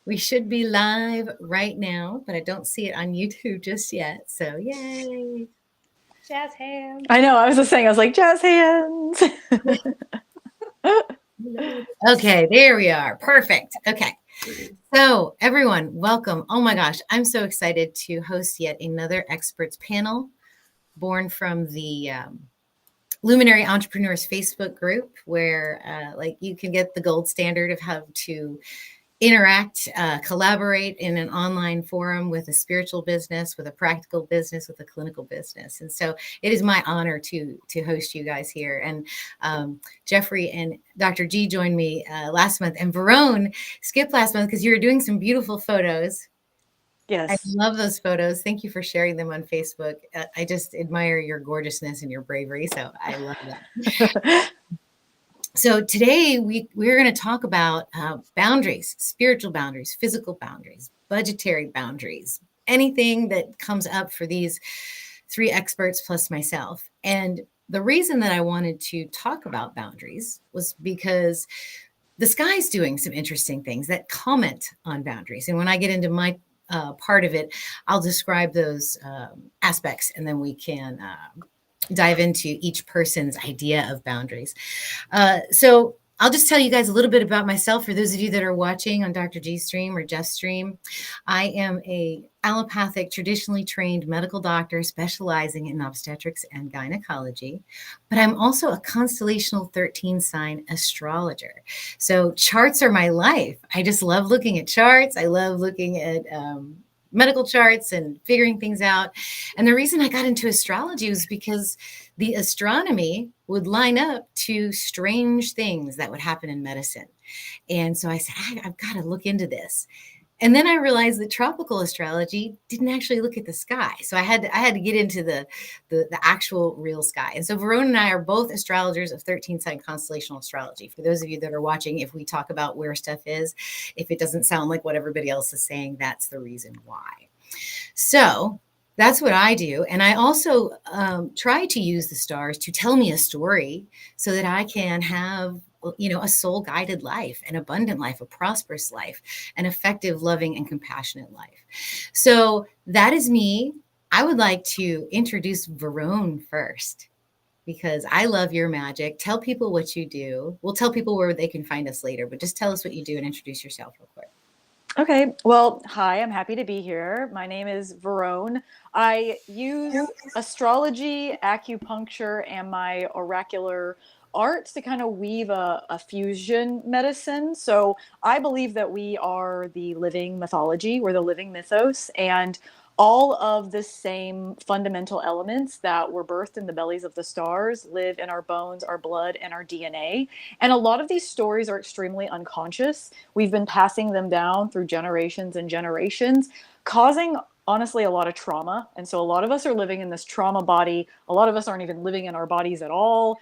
We should be live right now, but I don't see it on YouTube just yet. So yay. Jazz hands. I know. I was just saying, I was like, jazz hands. Okay, there we are. Perfect. Okay. So everyone, welcome. Oh my gosh, I'm so excited to host yet another experts panel born from the Luminary Entrepreneurs Facebook group, where like you can get the gold standard of how to interact, collaborate in an online forum with a spiritual business, with a practical business, with a clinical business. And so it is my honor to host you guys here. And Jeffrey and Dr. G joined me last month, and Verone skipped last month because you were doing some beautiful photos. I Yes. love those photos. Thank you for sharing them on Facebook. I just admire your gorgeousness and your bravery. So I love that. So today we're going to talk about boundaries, spiritual boundaries, physical boundaries, budgetary boundaries, anything that comes up for these three experts plus myself. And the reason that I wanted to talk about boundaries was because the sky's doing some interesting things that comment on boundaries. And when I get into my part of it, I'll describe those aspects, and then we can dive into each person's idea of boundaries. So I'll just tell you guys a little bit about myself for those of you that are watching on Dr. G's stream or Jeff's stream. I am a allopathic, traditionally trained medical doctor specializing in obstetrics and gynecology, but I'm also a constellational 13 sign astrologer. So charts are my life. I just love looking at charts. I love looking at medical charts and figuring things out. And the reason I got into astrology was because the astronomy would line up to strange things that would happen in medicine. And so I said, I've got to look into this. And then I realized that tropical astrology didn't actually look at the sky. So I had to get into the actual real sky. And so Verone and I are both astrologers of 13 sign constellational astrology. For those of you that are watching, if we talk about where stuff is, if it doesn't sound like what everybody else is saying, that's the reason why. So that's what I do. And I also try to use the stars to tell me a story so that I can have a soul guided life, an abundant life, a prosperous life, an effective, loving, and compassionate life. So that is me. I would like to introduce Verone first because I love your magic. Tell people what you do. We'll tell people where they can find us later, but just tell us what you do and introduce yourself real quick. Okay. Well, hi, I'm happy to be here. My name is Verone. I use astrology, acupuncture, and my oracular arts to kind of weave a fusion medicine. So I believe that we are the living mythology, we're the living mythos, and all of the same fundamental elements that were birthed in the bellies of the stars live in our bones, our blood, and our DNA. And a lot of these stories are extremely unconscious. We've been passing them down through generations and generations, causing honestly a lot of trauma. And so a lot of us are living in this trauma body. A lot of us aren't even living in our bodies at all.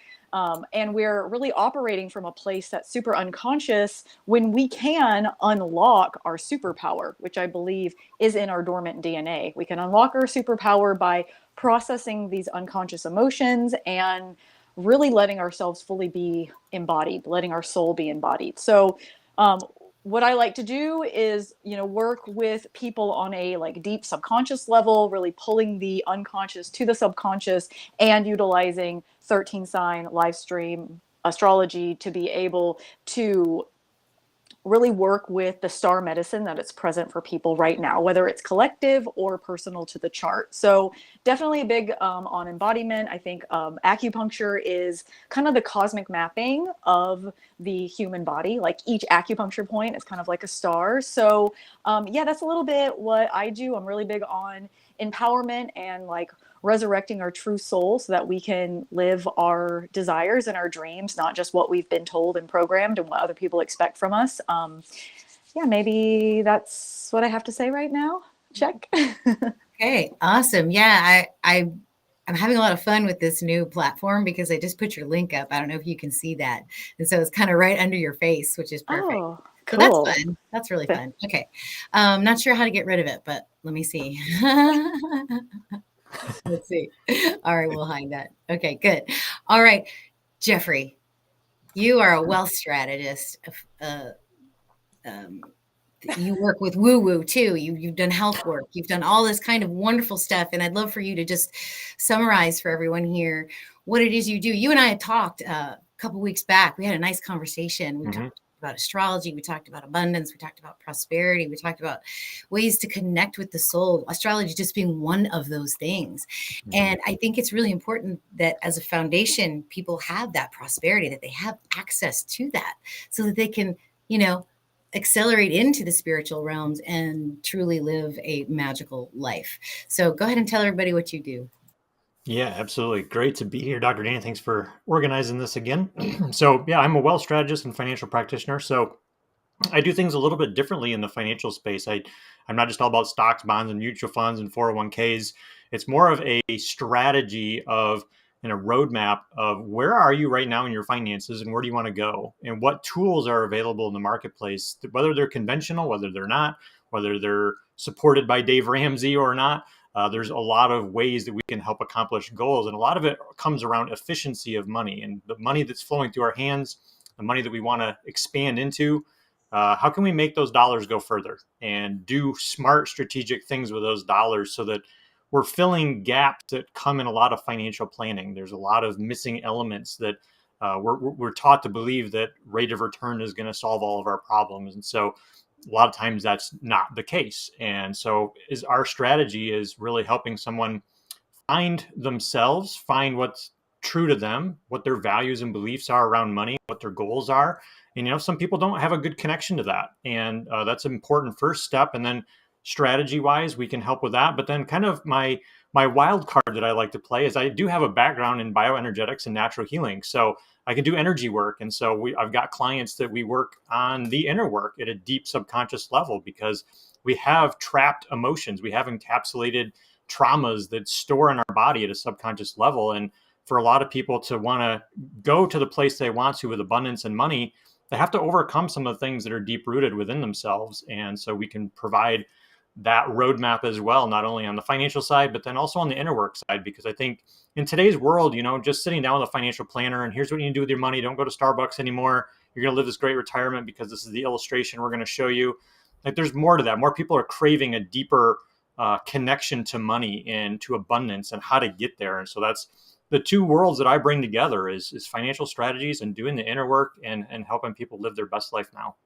And we're really operating from a place that's super unconscious when we can unlock our superpower, which I believe is in our dormant DNA. We can unlock our superpower by processing these unconscious emotions and really letting ourselves fully be embodied, letting our soul be embodied. So what I like to do is, work with people on a like deep subconscious level, really pulling the unconscious to the subconscious and utilizing 13 sign live stream astrology to be able to really work with the star medicine that is present for people right now, whether it's collective or personal to the chart. So definitely a big on embodiment. I think acupuncture is kind of the cosmic mapping of the human body. Like each acupuncture point is kind of like a star. So yeah, that's a little bit what I do. I'm really big on empowerment and like resurrecting our true soul so that we can live our desires and our dreams, not just what we've been told and programmed and what other people expect from us. Yeah, maybe that's what I have to say right now. Check. Okay, awesome. Yeah, I'm having a lot of fun with this new platform because I just put your link up. I don't know if you can see that. And so it's kind of right under your face, which is perfect. Oh, So that's cool. fun. That's really fun. Okay. Not sure how to get rid of it, but let me see. Let's see. All right, we'll hide that. Okay, good. All right, Jeffrey, you are a wealth strategist, um, you work with woo woo too. You've done health work. You've done all this kind of wonderful stuff. And I'd love for you to just summarize for everyone here what it is you do. You and I had talked a couple weeks back. We had a nice conversation. We talked about astrology. We talked about abundance. We talked about prosperity. We talked about ways to connect with the soul. Astrology just being one of those things. And I think it's really important that as a foundation, people have that prosperity, that they have access to that so that they can, accelerate into the spiritual realms and truly live a magical life. So go ahead and tell everybody what you do. Yeah, absolutely. Great to be here, Dr. Dana. Thanks for organizing this again. So yeah, I'm a wealth strategist and financial practitioner. So I do things a little bit differently in the financial space. I'm not just all about stocks, bonds, and mutual funds and 401ks. It's more of a strategy of and a roadmap of where are you right now in your finances and where do you want to go and what tools are available in the marketplace, whether they're conventional, whether they're not, whether they're supported by Dave Ramsey or not. There's a lot of ways that we can help accomplish goals. And a lot of it comes around efficiency of money and the money that's flowing through our hands, the money that we want to expand into. How can we make those dollars go further and do smart strategic things with those dollars so that we're filling gaps that come in a lot of financial planning? There's a lot of missing elements that we're taught to believe that rate of return is going to solve all of our problems. And so a lot of times that's not the case. And so our strategy is really helping someone find themselves, find what's true to them, what their values and beliefs are around money, what their goals are. And, some people don't have a good connection to that. And that's an important first step. And then strategy wise, we can help with that. But then kind of my wild card that I like to play is I do have a background in bioenergetics and natural healing. So I can do energy work. And so I've got clients that we work on the inner work at a deep subconscious level because we have trapped emotions. We have encapsulated traumas that store in our body at a subconscious level. And for a lot of people to want to go to the place they want to with abundance and money, they have to overcome some of the things that are deep rooted within themselves. And so we can provide that roadmap as well, not only on the financial side, but then also on the inner work side. Because I think in today's world, just sitting down with a financial planner and here's what you can do with your money. Don't go to Starbucks anymore. You're going to live this great retirement because this is the illustration we're going to show you. Like there's more to that. More people are craving a deeper connection to money and to abundance and how to get there. And so that's the two worlds that I bring together is financial strategies and doing the inner work and helping people live their best life now.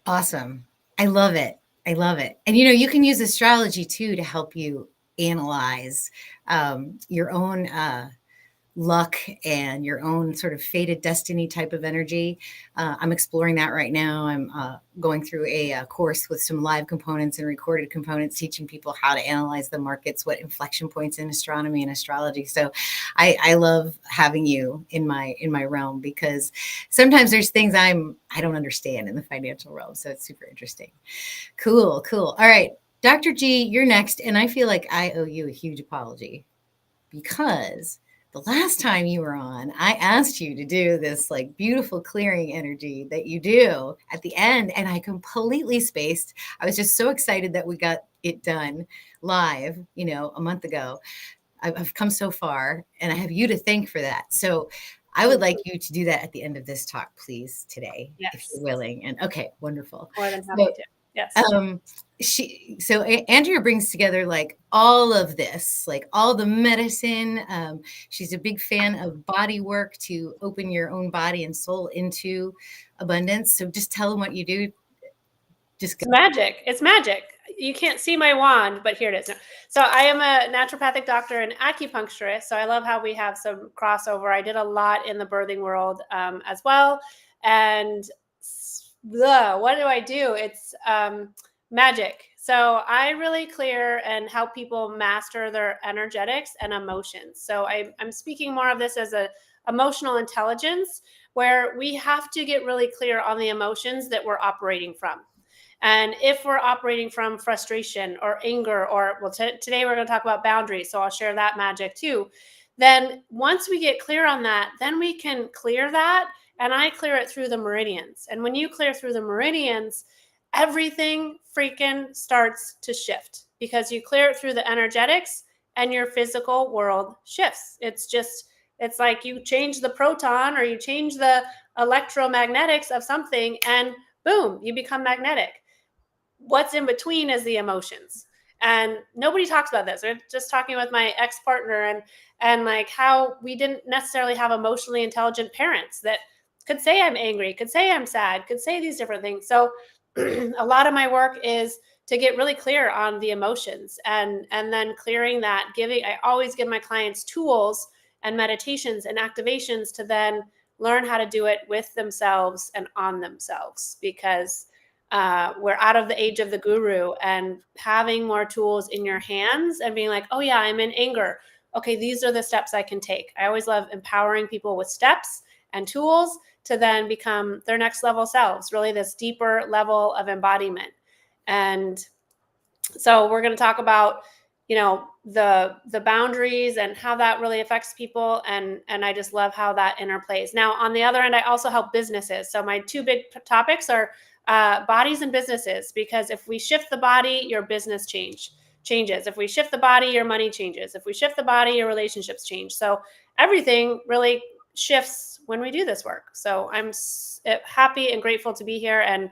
Awesome. I love it. I love it. And, you can use astrology too to help you analyze your own luck and your own sort of fated destiny type of energy. I'm exploring that right now. I'm going through a course with some live components and recorded components, teaching people how to analyze the markets, what inflection points in astronomy and astrology. So I love having you in my realm because sometimes there's things I don't understand in the financial realm. So it's super interesting. Cool. All right. Dr. G, you're next. And I feel like I owe you a huge apology because the last time you were on, I asked you to do this like beautiful clearing energy that you do at the end, and I completely spaced. I was just so excited that we got it done live, a month ago. I've come so far, and I have you to thank for that. So I would like you to do that at the end of this talk, please, today, if you're willing. And okay, wonderful. More than happy to. Yes. So Andrea brings together like all of this, like all the medicine. She's a big fan of body work to open your own body and soul into abundance. So just tell them what you do. Just go. It's magic. It's magic. You can't see my wand, but here it is. So I am a naturopathic doctor and acupuncturist. So I love how we have some crossover. I did a lot in the birthing world as well. And what do I do? It's magic. So I really clear and help people master their energetics and emotions. So I'm speaking more of this as a emotional intelligence, where we have to get really clear on the emotions that we're operating from. And if we're operating from frustration or anger, or today we're going to talk about boundaries. So I'll share that magic too. Then once we get clear on that, then we can clear that. And I clear it through the meridians. And when you clear through the meridians, everything freaking starts to shift because you clear it through the energetics and your physical world shifts. It's like you change the proton or you change the electromagnetics of something, and boom, you become magnetic. What's in between is the emotions. And nobody talks about this. We're just talking with my ex-partner and like how we didn't necessarily have emotionally intelligent parents that could say I'm angry, could say I'm sad, could say these different things. So a lot of my work is to get really clear on the emotions and then clearing that, I always give my clients tools and meditations and activations to then learn how to do it with themselves and on themselves, because we're out of the age of the guru, and having more tools in your hands and being like, oh yeah, I'm in anger. Okay, these are the steps I can take. I always love empowering people with steps and tools to then become their next level selves, really this deeper level of embodiment. And so we're going to talk about, the boundaries and how that really affects people. And I just love how that interplays. Now, on the other end, I also help businesses. So my two big topics are bodies and businesses, because if we shift the body, your business changes. If we shift the body, your money changes. If we shift the body, your relationships change. So everything really shifts when we do this work. So I'm happy and grateful to be here. And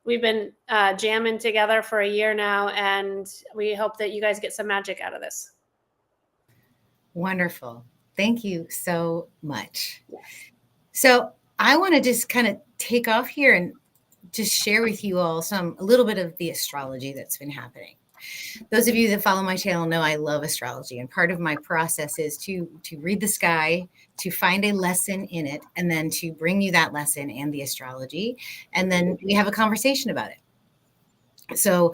we've been jamming together for a year now, and we hope that you guys get some magic out of this. Wonderful. Thank you so much. Yes. So I want to just kind of take off here and just share with you all a little bit of the astrology that's been happening. Those of you that follow my channel know I love astrology, and part of my process is to read the sky, to find a lesson in it, and then to bring you that lesson and the astrology, and then we have a conversation about it. So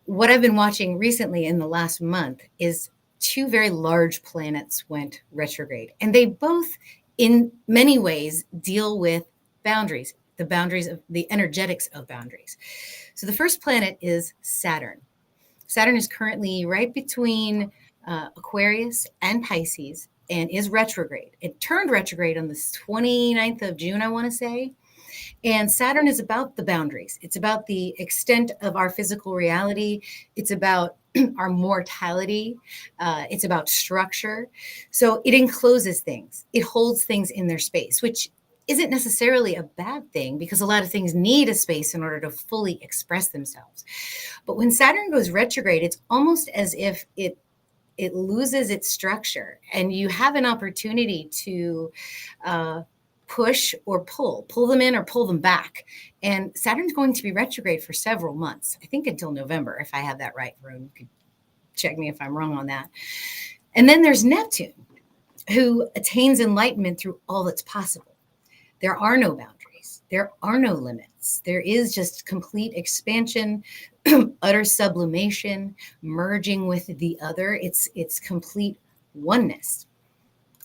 what I've been watching recently in the last month is two very large planets went retrograde, and they both in many ways deal with boundaries, the boundaries of the energetics of boundaries. So the first planet is Saturn. Saturn is currently right between Aquarius and Pisces and is retrograde. It turned retrograde on the 29th of June, I want to say. And Saturn is about the boundaries. It's about the extent of our physical reality. It's about our mortality. It's about structure. So it encloses things. It holds things in their space, which isn't necessarily a bad thing, because a lot of things need a space in order to fully express themselves. But when Saturn goes retrograde, it's almost as if it loses its structure, and you have an opportunity to push or pull them in or pull them back. And Saturn's going to be retrograde for several months, I think until November, if I have that right, Verone. You could check me if I'm wrong on that. And then there's Neptune, who attains enlightenment through all that's possible. There are no boundaries. There are no limits. There is just complete expansion, utter sublimation, merging with the other. It's complete oneness.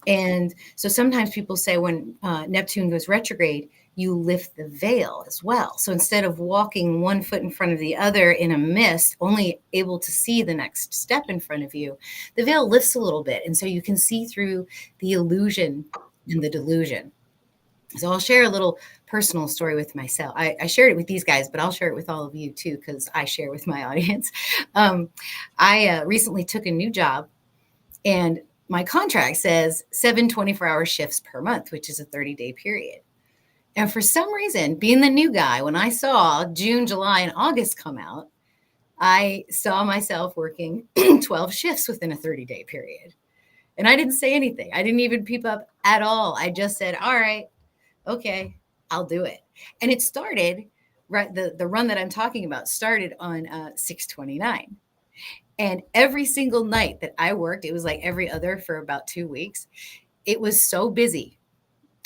And so sometimes people say when Neptune goes retrograde, you lift the veil as well. So instead of walking one foot in front of the other in a mist, only able to see the next step in front of you, the veil lifts a little bit. And so you can see through the illusion and the delusion. So I'll share a little personal story with myself. I shared it with these guys, but I'll share it with all of you too, because I share with my audience. I recently took a new job, and my contract says 7 24-hour shifts per month, which is a 30-day period. And for some reason, being the new guy, when I saw June, July, and August come out, I saw myself working 12 shifts within a 30-day period. And I didn't say anything. I didn't even peep up at all. I just said, all right, okay, I'll do it. And it started, right, the run that I'm talking about started on 6/29. And every single night that I worked, it was like every other for about 2 weeks. It was so busy.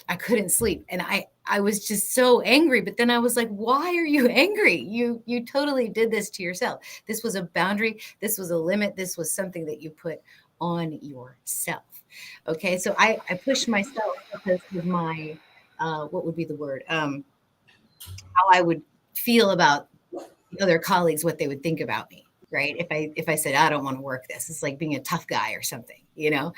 I couldn't sleep. And I was just so angry. But then I was like, why are you angry? You totally did this to yourself. This was a boundary. This was a limit. This was something that you put on yourself. Okay, so I pushed myself because of my what would be the word? How I would feel about the other colleagues, what they would think about me, right? If I said, I don't want to work this, it's like being a tough guy or something, you know?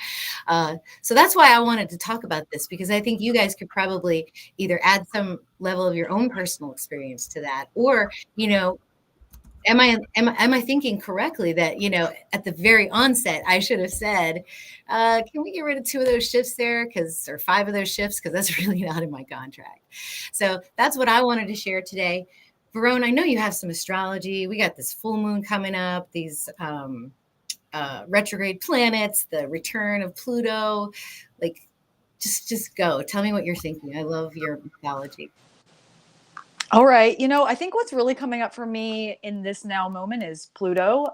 So that's why I wanted to talk about this, because I think you guys could probably either add some level of your own personal experience to that, or, you know, am I thinking correctly that, at the very onset, I should have said, can we get rid of 2 of those shifts there? Or 5 of those shifts? Because that's really not in my contract. So that's what I wanted to share today. Verone, I know you have some astrology. We got this full moon coming up, these retrograde planets, the return of Pluto. Like, just go. Tell me what you're thinking. I love your mythology. All right. I think what's really coming up for me in this now moment is Pluto.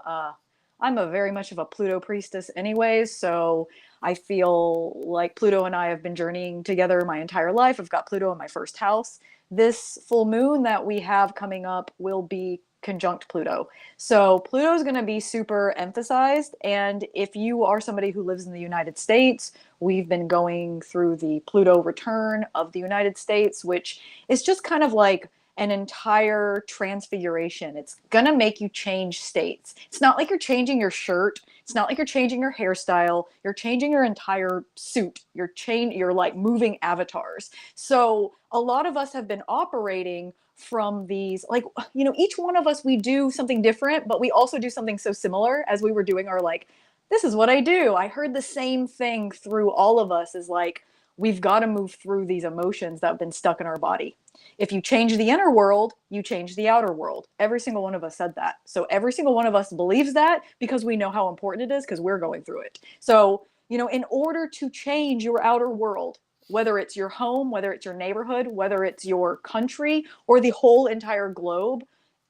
I'm a very much of a Pluto priestess anyways, so I feel like Pluto and I have been journeying together my entire life. I've got Pluto in my first house. This full moon that we have coming up will be conjunct Pluto. So Pluto is going to be super emphasized. And if you are somebody who lives in the United States, we've been going through the Pluto return of the United States, which is just kind of like an entire transfiguration. It's going to make you change states. It's not like you're changing your shirt. It's not like you're changing your hairstyle. You're changing your entire suit. You're like moving avatars. So a lot of us have been operating from these, like, each one of us, we do something different, but we also do something so similar as we were doing our, like, this is what I do. I heard the same thing through all of us is like, we've got to move through these emotions that have been stuck in our body. If you change the inner world, you change the outer world. Every single one of us said that. So every single one of us believes that because we know how important it is because we're going through it. So, in order to change your outer world, whether it's your home, whether it's your neighborhood, whether it's your country or the whole entire globe,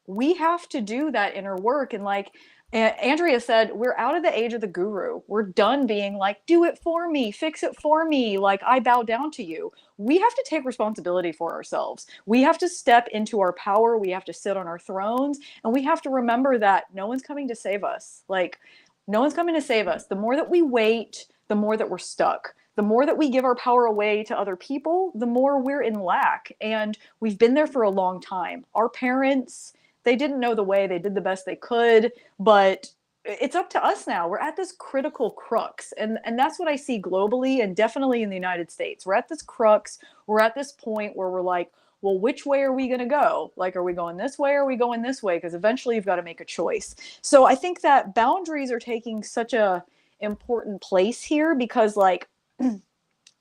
we have to do that inner work. And like Andrea said, we're out of the age of the guru. We're done being like, do it for me, fix it for me. Like, I bow down to you. We have to take responsibility for ourselves. We have to step into our power. We have to sit on our thrones. And we have to remember that no one's coming to save us. Like, no one's coming to save us. The more that we wait, the more that we're stuck. The more that we give our power away to other people, the more we're in lack. And we've been there for a long time. Our parents, they didn't know the way. They did the best they could, but it's up to us now. We're at this critical crux. And that's what I see globally and definitely in the United States. We're at this crux. We're at this point where we're like, well, which way are we going to go? Like, are we going this way or are we going this way? Because eventually you've got to make a choice. So I think that boundaries are taking such a important place here because, like,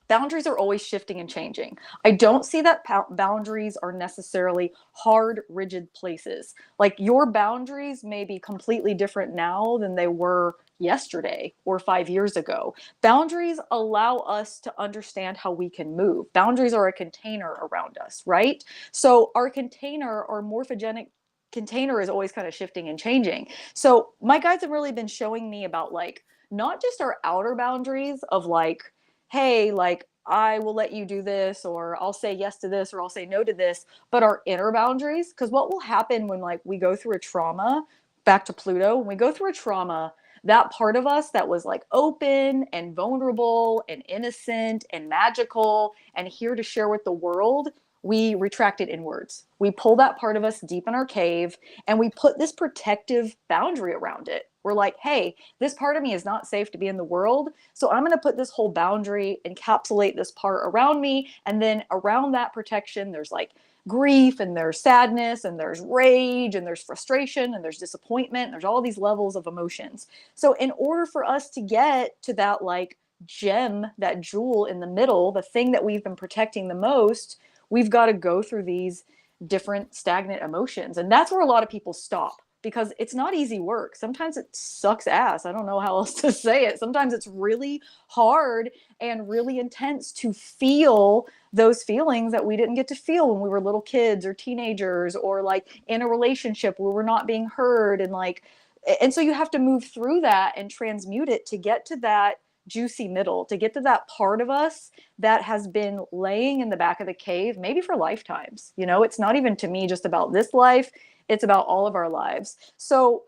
boundaries are always shifting and changing. I don't see that boundaries are necessarily hard, rigid places. Like, your boundaries may be completely different now than they were yesterday or 5 years ago. Boundaries allow us to understand how we can move. Boundaries are a container around us, right? So our container, our morphogenic container, is always kind of shifting and changing. So my guides have really been showing me about, like, not just our outer boundaries of like, hey, like, I will let you do this, or I'll say yes to this, or I'll say no to this, but our inner boundaries. Because what will happen when, like, we go through a trauma, back to Pluto, when we go through a trauma, that part of us that was like open and vulnerable and innocent and magical and here to share with the world, we retract it inwards. We pull that part of us deep in our cave and we put this protective boundary around it. We're like, hey, this part of me is not safe to be in the world. So I'm going to put this whole boundary, encapsulate this part around me. And then around that protection, there's like grief and there's sadness and there's rage and there's frustration and there's disappointment. And there's all these levels of emotions. So in order for us to get to that, like, gem, that jewel in the middle, the thing that we've been protecting the most, we've got to go through these different stagnant emotions. And that's where a lot of people stop, because it's not easy work. Sometimes it sucks ass. I don't know how else to say it. Sometimes it's really hard and really intense to feel those feelings that we didn't get to feel when we were little kids or teenagers, or like in a relationship where we're not being heard. And so you have to move through that and transmute it to get to that juicy middle, to get to that part of us that has been laying in the back of the cave, maybe for lifetimes. It's not even, to me, just about this life. It's about all of our lives. So,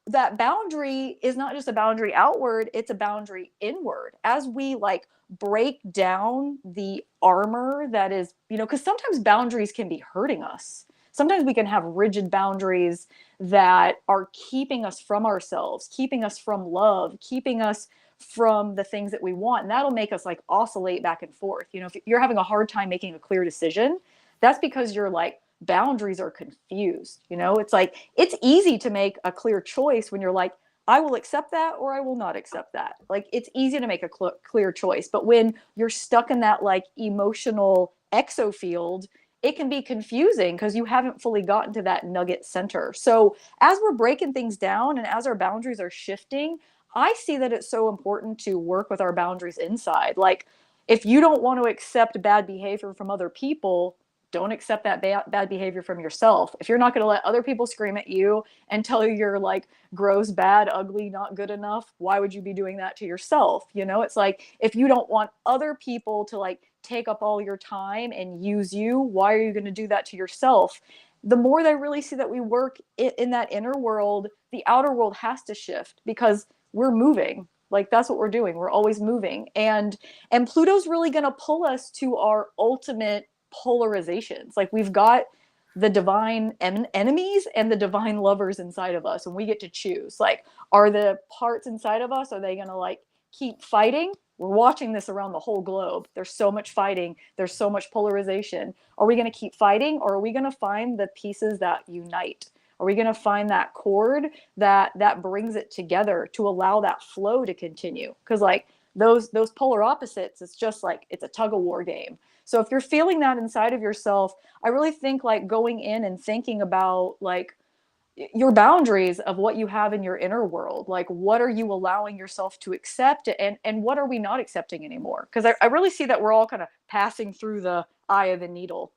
that boundary is not just a boundary outward, it's a boundary inward. As we, like, break down the armor that is, because sometimes boundaries can be hurting us. Sometimes we can have rigid boundaries that are keeping us from ourselves, keeping us from love, keeping us from the things that we want. And that'll make us, like, oscillate back and forth. If you're having a hard time making a clear decision, that's because you're, like, boundaries are confused. It's like, it's easy to make a clear choice when you're like, I will accept that or I will not accept that. Like, it's easy to make a clear choice. But when you're stuck in that like emotional exofield, it can be confusing because you haven't fully gotten to that nugget center. So as we're breaking things down and as our boundaries are shifting, I see that it's so important to work with our boundaries inside. Like, if you don't want to accept bad behavior from other people, don't accept that bad behavior from yourself. If you're not going to let other people scream at you and tell you you're like gross, bad, ugly, not good enough, why would you be doing that to yourself? It's like, if you don't want other people to like take up all your time and use you, why are you going to do that to yourself? The more that I really see that we work in that inner world, the outer world has to shift because we're moving. Like, that's what we're doing. We're always moving. And Pluto's really going to pull us to our ultimate polarizations. Like, we've got the divine enemies and the divine lovers inside of us, and we get to choose. Like, are the parts inside of us, are they going to like keep fighting? We're watching this around the whole globe. There's so much fighting. There's so much polarization. Are we going to keep fighting, or are we going to find the pieces that unite? Are we going to find that cord that brings it together to allow that flow to continue? Because like those polar opposites, it's just like, it's a tug of war game. So if you're feeling that inside of yourself, I really think like going in and thinking about like your boundaries of what you have in your inner world. Like, what are you allowing yourself to accept, and what are we not accepting anymore? Because I really see that we're all kind of passing through the eye of the needle.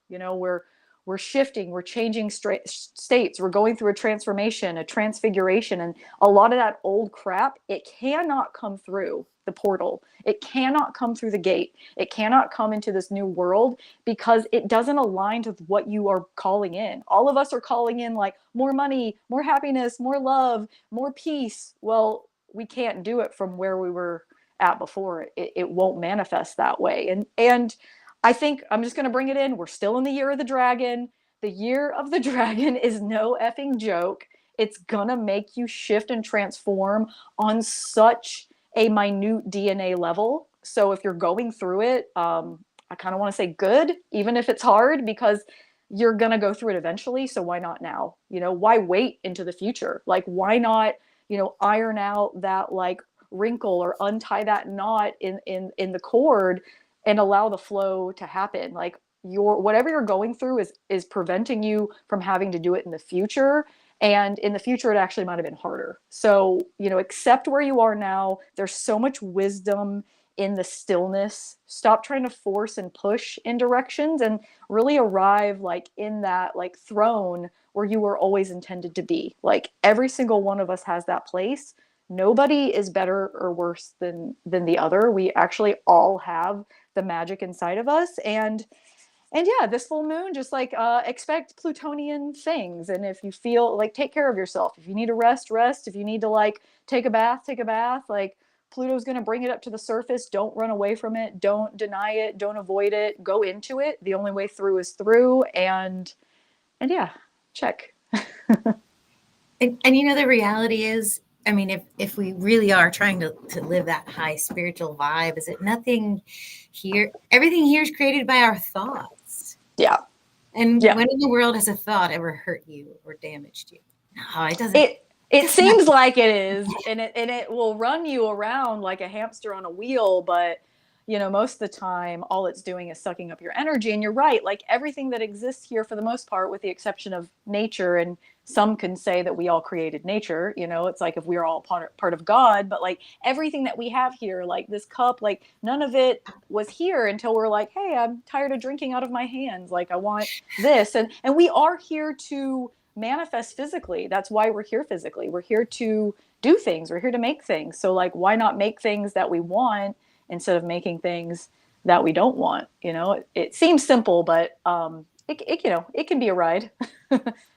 We're shifting, we're changing states, we're going through a transformation, a transfiguration, and a lot of that old crap, it cannot come through the portal. It cannot come through the gate. It cannot come into this new world because it doesn't align with what you are calling in. All of us are calling in like more money, more happiness, more love, more peace. Well, we can't do it from where we were at before. It won't manifest that way. And I think I'm just going to bring it in. We're still in the year of the dragon. The year of the dragon is no effing joke. It's going to make you shift and transform on such a minute DNA level. So if you're going through it, I kind of want to say good, even if it's hard, because you're going to go through it eventually. So why not now? Why wait into the future? Like, why not, iron out that like wrinkle or untie that knot in the cord and allow the flow to happen. Like, whatever you're going through is preventing you from having to do it in the future. And in the future, it actually might have been harder. So, accept where you are now. There's so much wisdom in the stillness. Stop trying to force and push in directions and really arrive like in that like throne where you were always intended to be. Like, every single one of us has that place. Nobody is better or worse than the other. We actually all have the magic inside of us. And yeah, this full moon, just like expect Plutonian things. And if you feel like, take care of yourself. If you need to rest. If you need to like take a bath. Like, Pluto's going to bring it up to the surface. Don't run away from it. Don't deny it. Don't avoid it. Go into it. The only way through is through. And yeah, check. And the reality is, I mean, if we really are trying to live that high spiritual vibe, is it nothing here? Everything here is created by our thoughts. Yeah. And yeah. When in the world has a thought ever hurt you or damaged you? No, it doesn't. It seems like it is, and it will run you around like a hamster on a wheel, but most of the time, all it's doing is sucking up your energy. And you're right, like everything that exists here, for the most part, with the exception of nature, and some can say that we all created nature, it's like if we're all part of God, but like everything that we have here, like this cup, like none of it was here until we're like, hey, I'm tired of drinking out of my hands. Like, I want this. And we are here to manifest physically. That's why we're here physically. We're here to do things. We're here to make things. So like, why not make things that we want instead of making things that we don't want? It seems simple, but it can be a ride.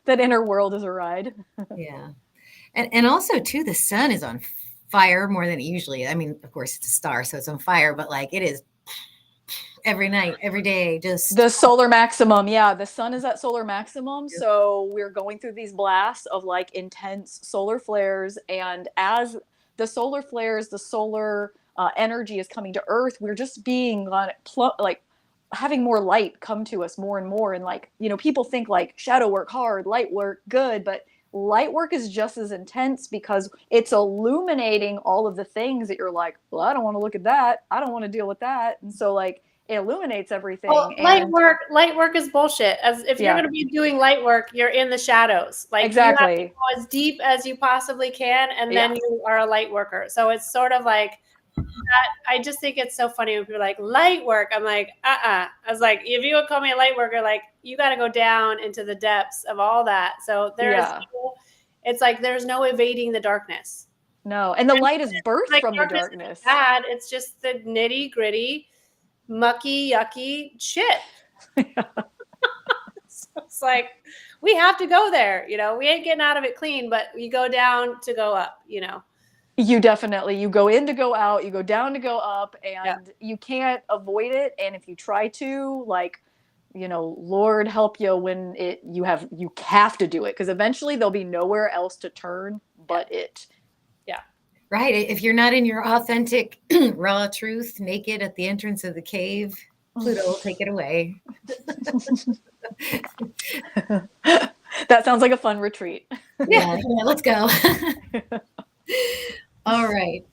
That inner world is a ride. Yeah. And also too, the sun is on fire more than usually. I mean, of course it's a star, so it's on fire, but like it is every night, every day, just the solar maximum. Yeah, the sun is at solar maximum. Yep. So we're going through these blasts of like intense solar flares, and as the solar flares, the solar energy is coming to Earth, we're just being like having more light come to us more and more. And like, you know, people think like shadow work hard, light work good, but light work is just as intense because it's illuminating all of the things that you're like, well, I don't want to look at that. I don't want to deal with that. And so like it illuminates everything. Well, and light work is bullshit. As if you're Yeah. going to be doing light work, you're in the shadows. Like you have to go as deep as you possibly can, and then you are a light worker. So it's sort of like that. I just think it's so funny when people are like light work. I'm like, I was like, if you would call me a light worker, like you got to go down into the depths of all that. So it's like there's no evading the darkness. No, and the light is birthed like from the darkness. Bad. It's just the nitty gritty, mucky, yucky shit. So it's like we have to go there. You know, we ain't getting out of it clean, but we go down to go up. You know. You go in to go out, you go down to go up, and you can't avoid it. And if you try to, like, you know, Lord help you when you have to do it, because eventually there'll be nowhere else to turn but it. Yeah. Right. If you're not in your authentic, raw truth, naked at the entrance of the cave, Pluto will take it away. That sounds like a fun retreat. Yeah, let's go. All right.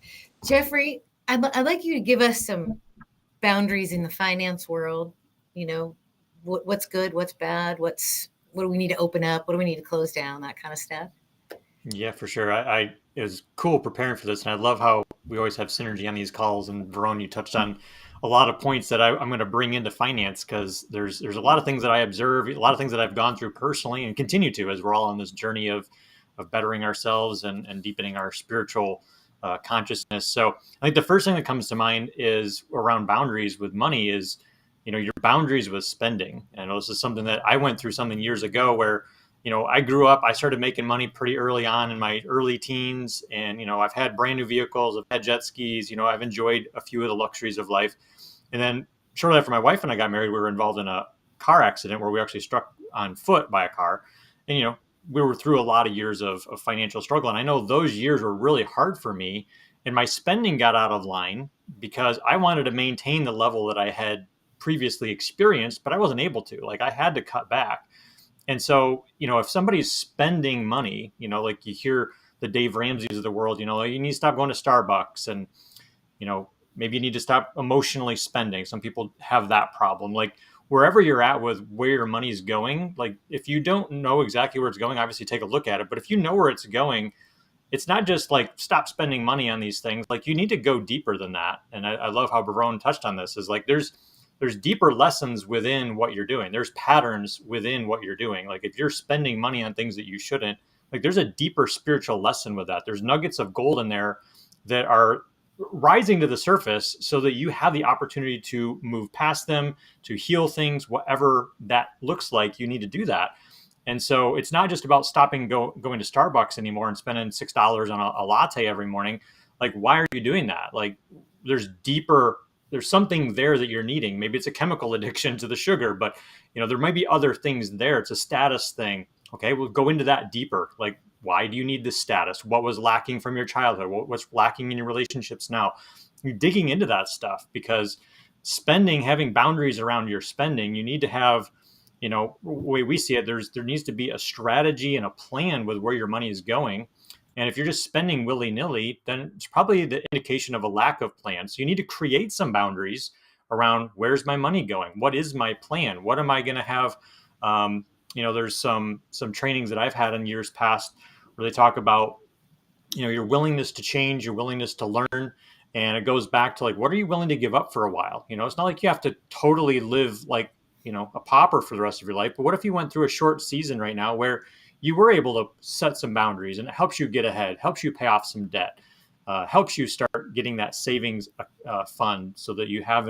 Jeffrey, I'd like you to give us some boundaries in the finance world. You know, what's good, what's bad, what do we need to open up, what do we need to close down, that kind of stuff. Yeah, for sure. It was cool preparing for this, and I love how we always have synergy on these calls. And Verone, you touched on a lot of points that I'm going to bring into finance, because there's a lot of things that I observe, a lot of things that I've gone through personally and continue to, as we're all on this journey of bettering ourselves and deepening our spiritual consciousness. So I think the first thing that comes to mind is around boundaries with money is, you know, your boundaries with spending. And this is something that I went through something years ago where, you know, I grew up, I started making money pretty early on in my early teens. And, you know, I've had brand new vehicles, I've had jet skis, you know, I've enjoyed a few of the luxuries of life. And then shortly after my wife and I got married, we were involved in a car accident where we actually struck on foot by a car. And, you know, we were through a lot of years of financial struggle. And I know those years were really hard for me. And my spending got out of line because I wanted to maintain the level that I had previously experienced, but I wasn't able to. Like, I had to cut back. And so, you know, if somebody's spending money, you know, like you hear the Dave Ramseys of the world, you know, you need to stop going to Starbucks, and, you know, maybe you need to stop emotionally spending. Some people have that problem. Like, wherever you're at with where your money's going, like if you don't know exactly where it's going, obviously take a look at it. But if you know where it's going, it's not just like stop spending money on these things. Like, you need to go deeper than that. And I love how Verone touched on this, is like there's deeper lessons within what you're doing. There's patterns within what you're doing. Like, if you're spending money on things that you shouldn't, like there's a deeper spiritual lesson with that. There's nuggets of gold in there that are rising to the surface so that you have the opportunity to move past them, to heal things, whatever that looks like, you need to do that. And so it's not just about stopping going to Starbucks anymore and spending $6 on a latte every morning. Like, why are you doing that? Like, there's something there that you're needing. Maybe it's a chemical addiction to the sugar, but, you know, there might be other things there. It's a status thing. Okay, we'll go into that deeper. Like, why do you need this status? What was lacking from your childhood? What's lacking in your relationships now? You're digging into that stuff, because spending, having boundaries around your spending, you need to have, you know, the way we see it, there needs to be a strategy and a plan with where your money is going. And if you're just spending willy-nilly, then it's probably the indication of a lack of plan. So you need to create some boundaries around, where's my money going? What is my plan? What am I going to have? You know, there's some trainings that I've had in years past where they talk about, you know, your willingness to change, your willingness to learn. And it goes back to like, what are you willing to give up for a while? You know, it's not like you have to totally live like, you know, a pauper for the rest of your life. But what if you went through a short season right now where you were able to set some boundaries, and it helps you get ahead, helps you pay off some debt, helps you start getting that savings fund so that you have,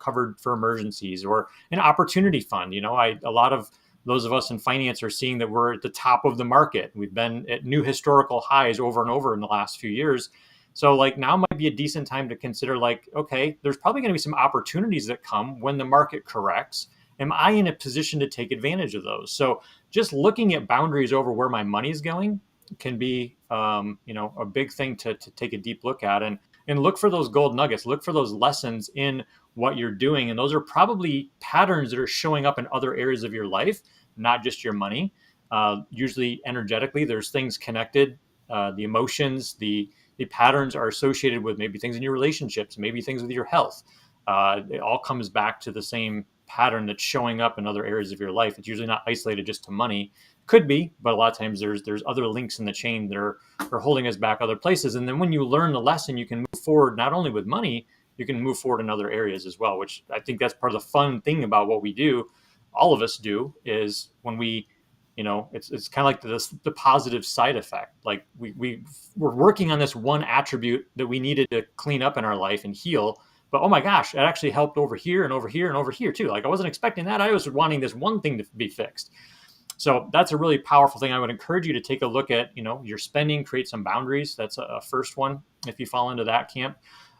covered for emergencies, or an opportunity fund. You know, a lot of those of us in finance are seeing that we're at the top of the market. We've been at new historical highs over and over in the last few years. So like, now might be a decent time to consider, like, okay, there's probably going to be some opportunities that come when the market corrects. Am I in a position to take advantage of those? So just looking at boundaries over where my money is going can be, a big thing to take a deep look at. And and look for those gold nuggets, look for those lessons in what you're doing. And those are probably patterns that are showing up in other areas of your life, not just your money. Usually energetically, there's things connected. The emotions, the patterns are associated with maybe things in your relationships, maybe things with your health. It all comes back to the same pattern that's showing up in other areas of your life. It's usually not isolated just to money. Could be, but a lot of times there's other links in the chain that are holding us back other places. And then when you learn the lesson, you can move forward not only with money, you can move forward in other areas as well, which I think that's part of the fun thing about what we do. All of us do, is when we, it's kind of like the positive side effect. Like we're working on this one attribute that we needed to clean up in our life and heal. But oh my gosh, it actually helped over here and over here and over here too. Like I wasn't expecting that. I was wanting this one thing to be fixed. So that's a really powerful thing. I would encourage you to take a look at, your spending, create some boundaries. That's a first one if you fall into that camp.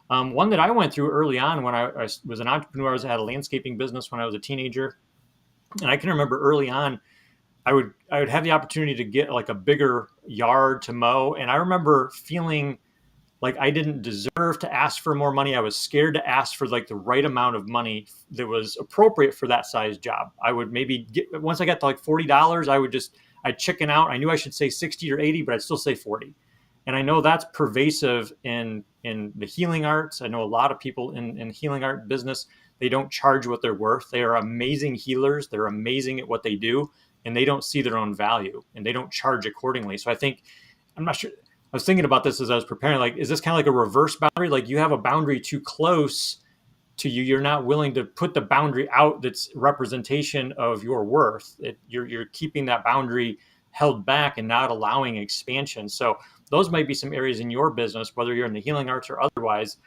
One that I went through early on when I was an entrepreneur. I had a landscaping business when I was a teenager. And I can remember early on, I would have the opportunity to get like a bigger yard to mow. And I remember feeling like I didn't deserve to ask for more money. I was scared to ask for like the right amount of money that was appropriate for that size job. I would maybe once I got to like $40, I'd chicken out. I knew I should say 60 or 80, but I'd still say 40. And I know that's pervasive in the healing arts. I know a lot of people in healing art business, they don't charge what they're worth. They are amazing healers. They're amazing at what they do, and they don't see their own value and they don't charge accordingly. So I'm not sure. I was thinking about this as I was preparing, like, is this kind of like a reverse boundary? Like you have a boundary too close to you. You're not willing to put the boundary out that's representation of your worth. You're keeping that boundary held back and not allowing expansion. So those might be some areas in your business, whether you're in the healing arts or otherwise,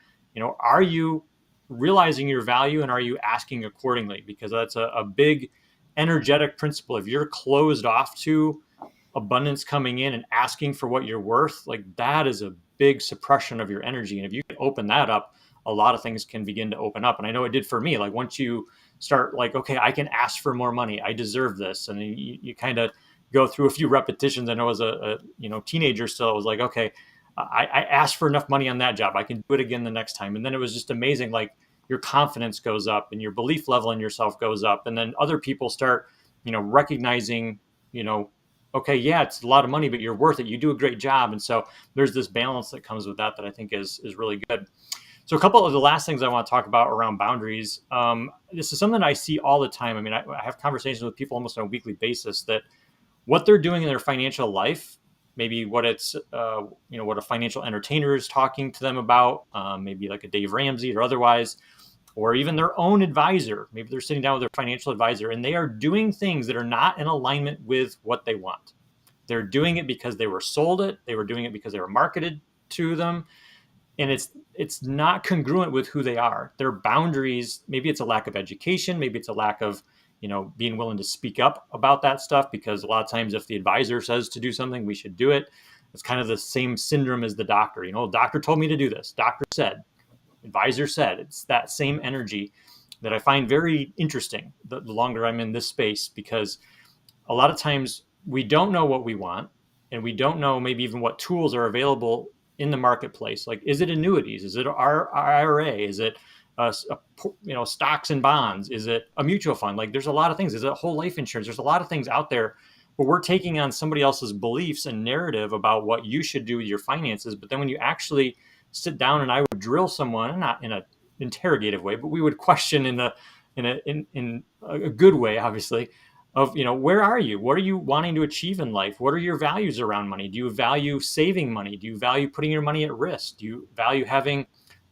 are you realizing your value and are you asking accordingly? Because that's a big energetic principle. If you're closed off to abundance coming in and asking for what you're worth, like that is a big suppression of your energy. And if you can open that up, a lot of things can begin to open up. And I know it did for me. Like once you start like, okay, I can ask for more money. I deserve this. And then you kind of go through a few repetitions. I know as a teenager still, I was like, okay, I asked for enough money on that job. I can do it again the next time. And then it was just amazing. Like your confidence goes up and your belief level in yourself goes up. And then other people start, recognizing, okay, yeah, it's a lot of money, but you're worth it. You do a great job. And so there's this balance that comes with that I think is really good. So a couple of the last things I want to talk about around boundaries. This is something I see all the time. I mean, I have conversations with people almost on a weekly basis that what they're doing in their financial life, maybe what it's, what a financial entertainer is talking to them about, maybe like a Dave Ramsey or otherwise, or even their own advisor. Maybe they're sitting down with their financial advisor and they are doing things that are not in alignment with what they want. They're doing it because they were sold it. They were doing it because they were marketed to them. And it's not congruent with who they are. Their boundaries, maybe it's a lack of education. Maybe it's a lack of, being willing to speak up about that stuff, because a lot of times if the advisor says to do something, we should do it. It's kind of the same syndrome as the doctor. Doctor told me to do this. Doctor said. Advisor said. It's that same energy that I find very interesting the longer I'm in this space, because a lot of times we don't know what we want, and we don't know maybe even what tools are available in the marketplace. Like, is it annuities? Is it our IRA? Is it stocks and bonds? Is it a mutual fund? Like, there's a lot of things. Is it whole life insurance? There's a lot of things out there, but we're taking on somebody else's beliefs and narrative about what you should do with your finances. But then when you actually sit down and I would drill someone, not in an interrogative way, but we would question in a good way, obviously, of, where are you? What are you wanting to achieve in life? What are your values around money? Do you value saving money? Do you value putting your money at risk? Do you value having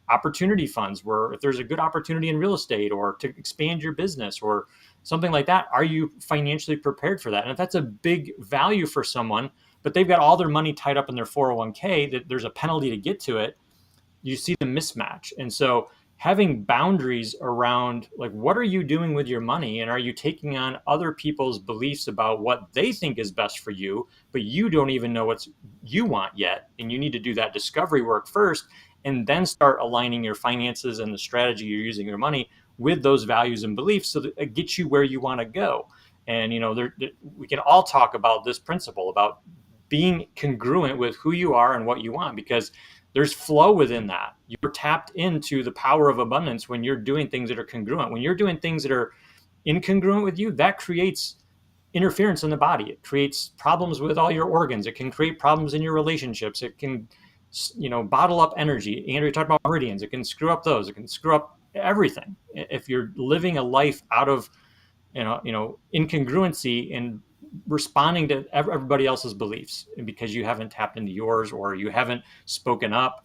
opportunity funds where if there's a good opportunity in real estate or to expand your business or something like that, are you financially prepared for that? And if that's a big value for someone, but they've got all their money tied up in their 401k, that there's a penalty to get to it, you see the mismatch. And so having boundaries around, like, what are you doing with your money? And are you taking on other people's beliefs about what they think is best for you, but you don't even know what you want yet. And you need to do that discovery work first, and then start aligning your finances and the strategy you're using your money with those values and beliefs so that it gets you where you want to go. And, we can all talk about this principle about being congruent with who you are and what you want, because there's flow within that. You're tapped into the power of abundance when you're doing things that are congruent. When you're doing things that are incongruent with you, that creates interference in the body. It creates problems with all your organs. It can create problems in your relationships. It can, bottle up energy. Andrea talked about meridians. It can screw up those. It can screw up everything. If you're living a life out of, incongruency and responding to everybody else's beliefs because you haven't tapped into yours or you haven't spoken up.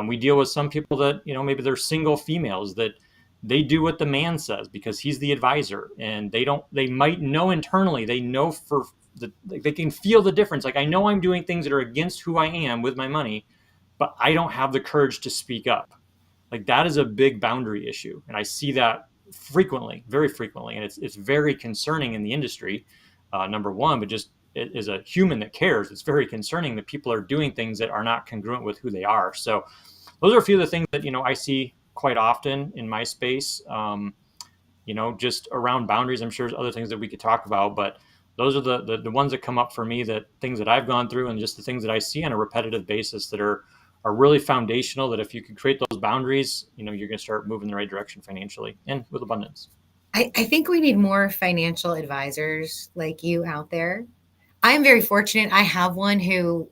We deal with some people that, maybe they're single females that they do what the man says because he's the advisor, and they might know internally, they know they can feel the difference. Like, I know I'm doing things that are against who I am with my money, but I don't have the courage to speak up. Like, that is a big boundary issue. And I see that frequently, very frequently. And it's very concerning in the industry, number one, but just as a human that cares, it's very concerning that people are doing things that are not congruent with who they are. So those are a few of the things that, I see quite often in my space, just around boundaries. I'm sure there's other things that we could talk about, but those are the ones that come up for me, that things that I've gone through and just the things that I see on a repetitive basis that are really foundational, that if you can create those boundaries, you're going to start moving in the right direction financially and with abundance. I think we need more financial advisors like you out there. I'm very fortunate. I have one who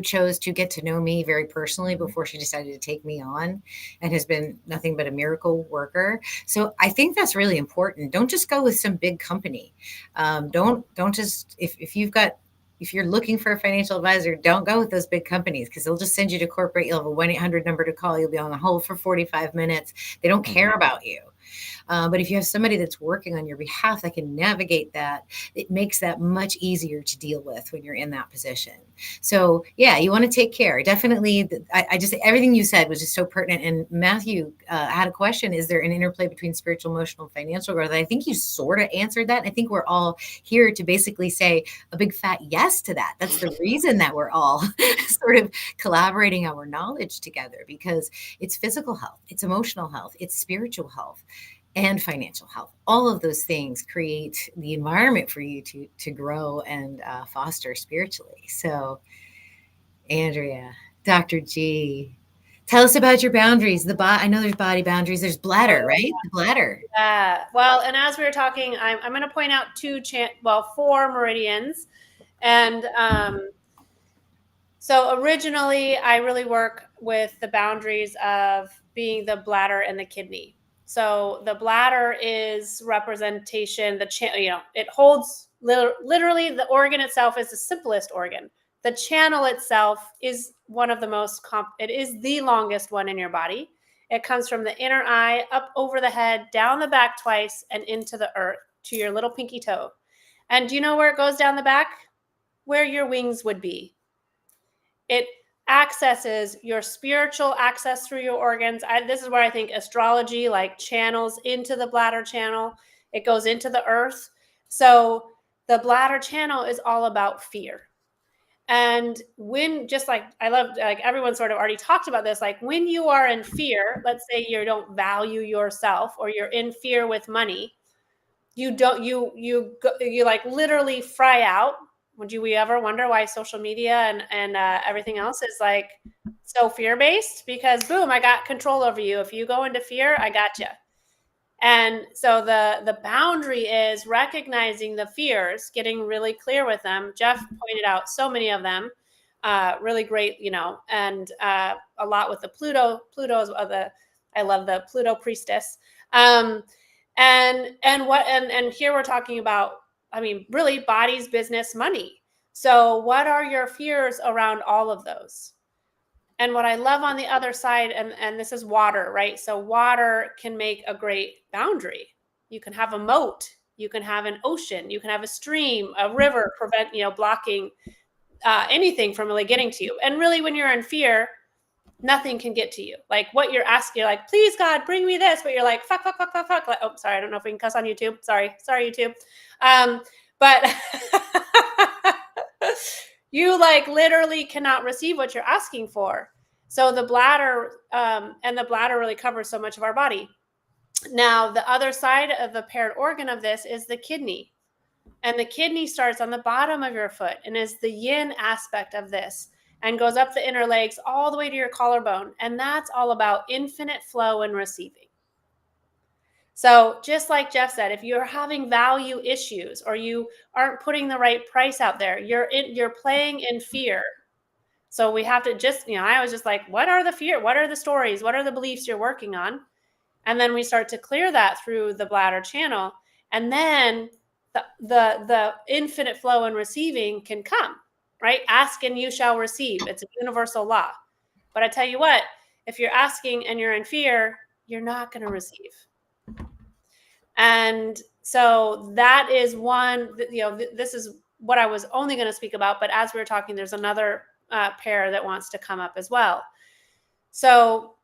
chose to get to know me very personally before she decided to take me on, and has been nothing but a miracle worker. So I think that's really important. Don't just go with some big company. Don't just, if you're looking for a financial advisor, don't go with those big companies, because they'll just send you to corporate. You'll have a 1-800 number to call. You'll be on the hold for 45 minutes. They don't care about you. But if you have somebody that's working on your behalf that can navigate that, it makes that much easier to deal with when you're in that position. So yeah, you want to take care. Definitely. I just, everything you said was just so pertinent. And Matthew had a question: is there an interplay between spiritual, emotional, and financial growth? I think you sort of answered that. I think we're all here to basically say a big fat yes to that. That's the reason that we're all sort of collaborating our knowledge together, because it's physical health, it's emotional health, it's spiritual health, and financial health. All of those things create the environment for you to grow and foster spiritually. So, Andrea, Dr. G, tell us about your boundaries. I know there's body boundaries. There's bladder, right? The bladder. Yeah. Well, and as we were talking, I'm going to point out 4 meridians. And so originally, I really work with the boundaries of being the bladder and the kidney. So the bladder is representation, it holds literally the organ itself is the simplest organ. The channel itself is one of the most, it is the longest one in your body. It comes from the inner eye, up over the head, down the back twice, and into the earth to your little pinky toe. And do you know where it goes down the back? Where your wings would be. It accesses your spiritual access through your organs. This is where I think astrology like channels into the bladder channel. It goes into the earth. So the bladder channel is all about fear. And when, just like I love, like everyone sort of already talked about this, like when you are in fear, let's say you don't value yourself, or you're in fear with money, you like literally fry out. Would we ever wonder why social media and everything else is like so fear-based? Because boom, I got control over you. If you go into fear, I got you. And so the boundary is recognizing the fears, getting really clear with them. Jeff pointed out so many of them, really great, and a lot with the Pluto. Pluto's I love the Pluto priestess. And here we're talking about, really bodies, business, money. So what are your fears around all of those? And what I love on the other side, and this is water, right? So water can make a great boundary. You can have a moat, you can have an ocean, you can have a stream, a river, blocking anything from really getting to you. And really, when you're in fear, nothing can get to you. Like what you're asking, you're like, please God, bring me this. But you're like, fuck. Like, oh, sorry. I don't know if we can cuss on YouTube. Sorry, YouTube. But you like literally cannot receive what you're asking for. So the bladder, and the bladder really covers so much of our body. Now, the other side of the paired organ of this is the kidney. And the kidney starts on the bottom of your foot and is the yin aspect of this. and goes up the inner legs all the way to your collarbone. And that's all about infinite flow and receiving. So just like Jeff said, if you're having value issues or you aren't putting the right price out there, you're playing in fear. So we have to just, I was just like, what are the fear? What are the stories? What are the beliefs you're working on? And then we start to clear that through the bladder channel. And then the infinite flow and receiving can come, right? Ask and you shall receive. It's a universal law. But I tell you what, if you're asking and you're in fear, you're not going to receive. And so that is one, this is what I was only going to speak about. But as we were talking, there's another pair that wants to come up as well. So,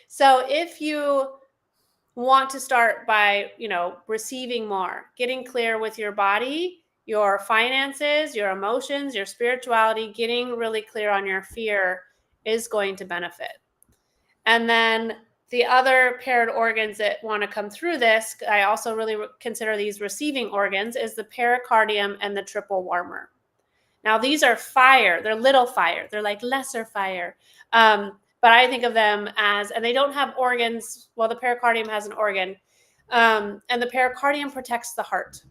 so if you want to start by, receiving more, getting clear with your body, your finances, your emotions, your spirituality, getting really clear on your fear is going to benefit. And then the other paired organs that want to come through this, I also really consider these receiving organs, is the pericardium and the triple warmer. Now, these are fire. They're little fire. They're like lesser fire. But I think of them as, and they don't have organs. Well, the pericardium has an organ. And the pericardium protects the heart.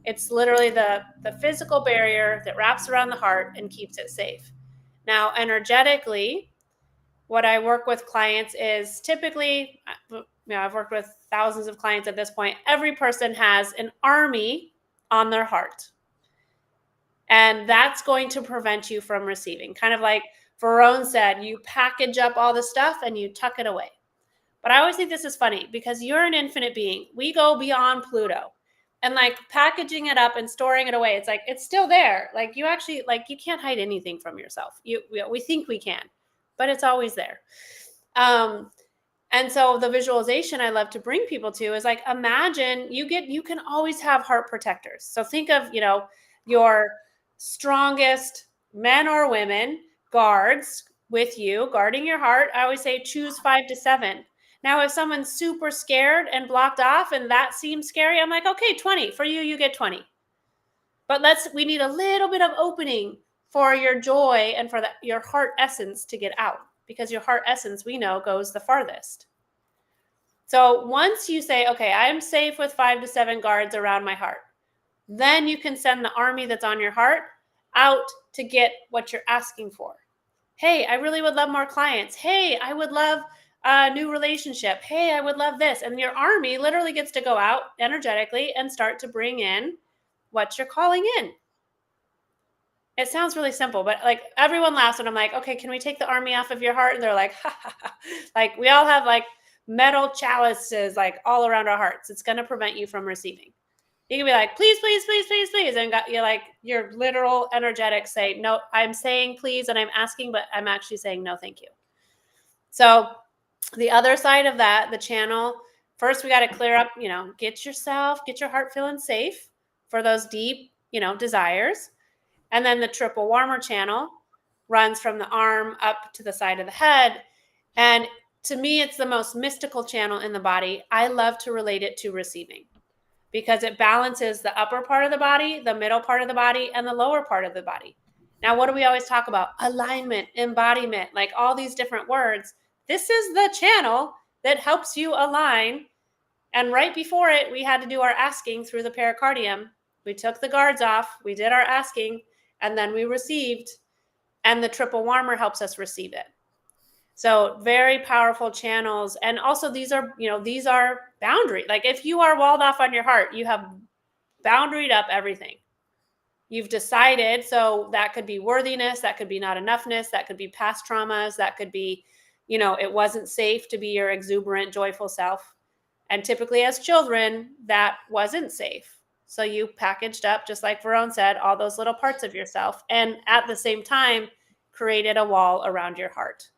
It's literally the physical barrier that wraps around the heart and keeps it safe. Now, energetically, what I work with clients is typically, I've worked with thousands of clients at this point. Every person has an army on their heart. And that's going to prevent you from receiving. Kind of like Verone said, you package up all the stuff and you tuck it away. But I always think this is funny because you're an infinite being. We go beyond Pluto. And like packaging it up and storing it away, it's like, it's still there. Like you actually, you can't hide anything from yourself. We think we can, but it's always there. And so the visualization I love to bring people to is like, imagine you can always have heart protectors. So think of, your strongest men or women guards with you, guarding your heart. I always say choose 5 to 7. Now, if someone's super scared and blocked off and that seems scary, I'm like, okay, 20 for you, you get 20. But we need a little bit of opening for your joy and for your heart essence to get out, because your heart essence, we know, goes the farthest. So once you say, okay, I'm safe with 5 to 7 guards around my heart, then you can send the army that's on your heart out to get what you're asking for. Hey, I really would love more clients. Hey, I would love a new relationship. Hey, I would love this. And your army literally gets to go out energetically and start to bring in what you're calling in. It sounds really simple, but like everyone laughs when I'm like, okay, can we take the army off of your heart? And they're like, ha, ha, ha. Like we all have like metal chalices like all around our hearts. It's going to prevent you from receiving. You can be like, please, please, please, please, please. And you're like, your literal energetic say, no, I'm saying please and I'm asking, but I'm actually saying no, thank you. So the other side of that, the channel, first we got to clear up, get your heart feeling safe for those deep, desires. And then the triple warmer channel runs from the arm up to the side of the head. And to me, it's the most mystical channel in the body. I love to relate it to receiving, because it balances the upper part of the body, the middle part of the body, and the lower part of the body. Now, what do we always talk about? Alignment, embodiment, like all these different words. This is the channel that helps you align. And right before it, we had to do our asking through the pericardium. We took the guards off, we did our asking, and then we received. And the triple warmer helps us receive it. So very powerful channels. And also these are boundary. Like if you are walled off on your heart, you have boundaried up everything. You've decided. So that could be worthiness. That could be not enoughness. That could be past traumas. That could be, it wasn't safe to be your exuberant, joyful self. And typically as children, that wasn't safe. So you packaged up, just like Verone said, all those little parts of yourself. And at the same time, created a wall around your heart.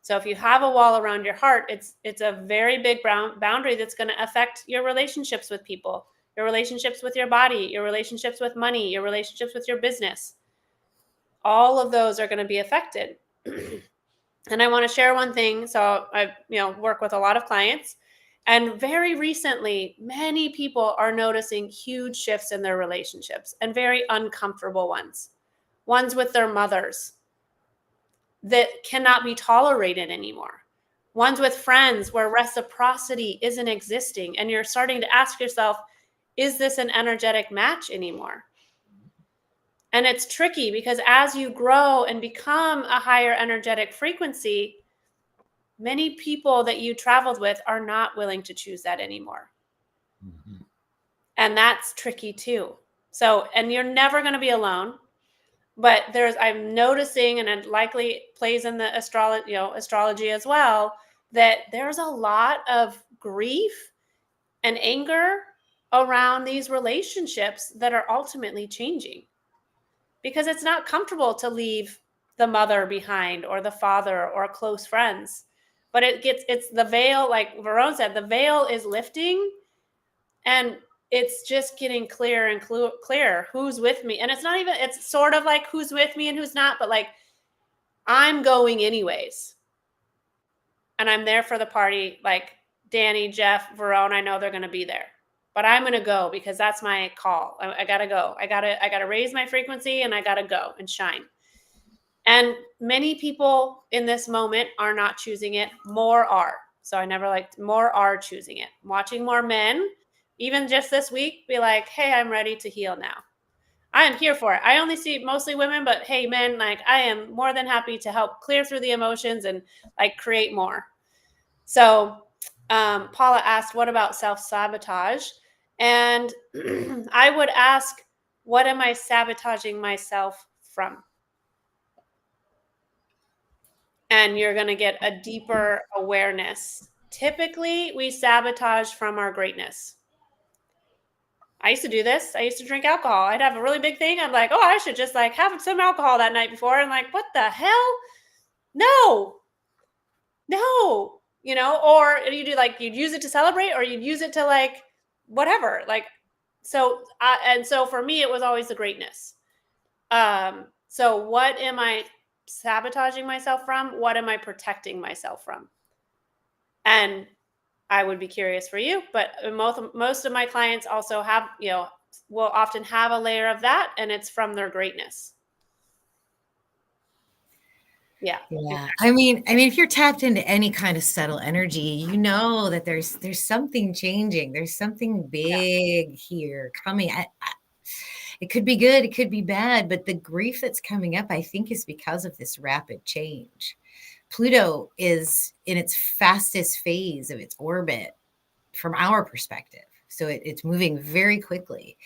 So if you have a wall around your heart, it's a very big boundary that's going to affect your relationships with people, your relationships with your body, your relationships with money, your relationships with your business. All of those are going to be affected. And I want to share one thing. So I work with a lot of clients, And very recently, many people are noticing huge shifts in their relationships, and very uncomfortable ones with their mothers that cannot be tolerated anymore, ones with friends where reciprocity isn't existing. And you're starting to ask yourself, is this an energetic match anymore? And it's tricky because as you grow and become a higher energetic frequency, many people that you traveled with are not willing to choose that anymore. Mm-hmm. And that's tricky too. So, and you're never going to be alone, but I'm noticing, and it likely plays in the astrology as well, that there's a lot of grief and anger around these relationships that are ultimately changing, because it's not comfortable to leave the mother behind, or the father, or close friends. But it's the veil, like Verone said, the veil is lifting, and it's just getting clearer and clearer who's with me. And it's sort of like who's with me and who's not, but like, I'm going anyways. And I'm there for the party. Like Danny, Jeff, Verone, I know they're going to be there, but I'm going to go because that's my call. I got to go. I got to raise my frequency, and I got to go and shine. And many people in this moment are not choosing it. More are. So I never liked, more are choosing it. I'm watching more men, even just this week, be like, hey, I'm ready to heal now. I am here for it. I only see mostly women, but hey, men, like, I am more than happy to help clear through the emotions and like create more. So Paula asked, what about self-sabotage? And I would ask, what am I sabotaging myself from? And you're going to get a deeper awareness. Typically, we sabotage from our greatness. I used to do this. I used to drink alcohol. I'd have a really big thing. I'm like, oh, I should just like have some alcohol that night before. And like, what the hell? No, or you do like, you'd use it to celebrate, or you'd use it to like, whatever. Like, so for me, it was always the greatness. So what am I sabotaging myself from? What am I protecting myself from? And I would be curious for you, but most of my clients also have, will often have a layer of that, and it's from their greatness. Yeah. I mean, if you're tapped into any kind of subtle energy, you know that there's something changing. There's something big here coming. It could be good, it could be bad, but the grief that's coming up, I think, is because of this rapid change. Pluto is in its fastest phase of its orbit from our perspective. So it's moving very quickly.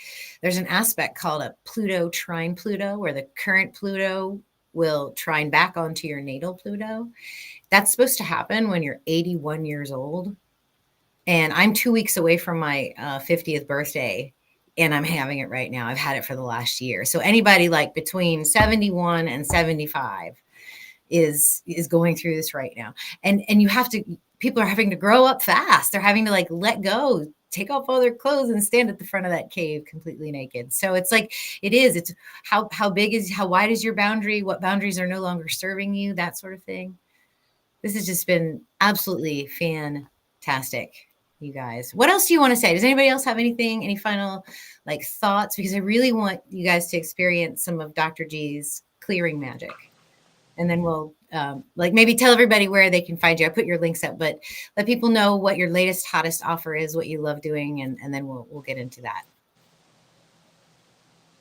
There's an aspect called a Pluto trine Pluto, where the current Pluto will trine back onto your natal Pluto. That's supposed to happen when you're 81 years old. And I'm 2 weeks away from my 50th birthday, and I'm having it right now. I've had it for the last year. So anybody like between 71 and 75 is going through this right now. And people are having to grow up fast. They're having to like let go, take off all their clothes and stand at the front of that cave completely naked. So it's like, it's how wide is your boundary? What boundaries are no longer serving you? That sort of thing. This has just been absolutely fantastic, you guys. What else do you want to say? Does anybody else have any final like thoughts? Because I really want you guys to experience some of Dr. G's clearing magic. And then we'll maybe tell everybody where they can find you. I put your links up, but let people know what your latest, hottest offer is, what you love doing, and then we'll get into that.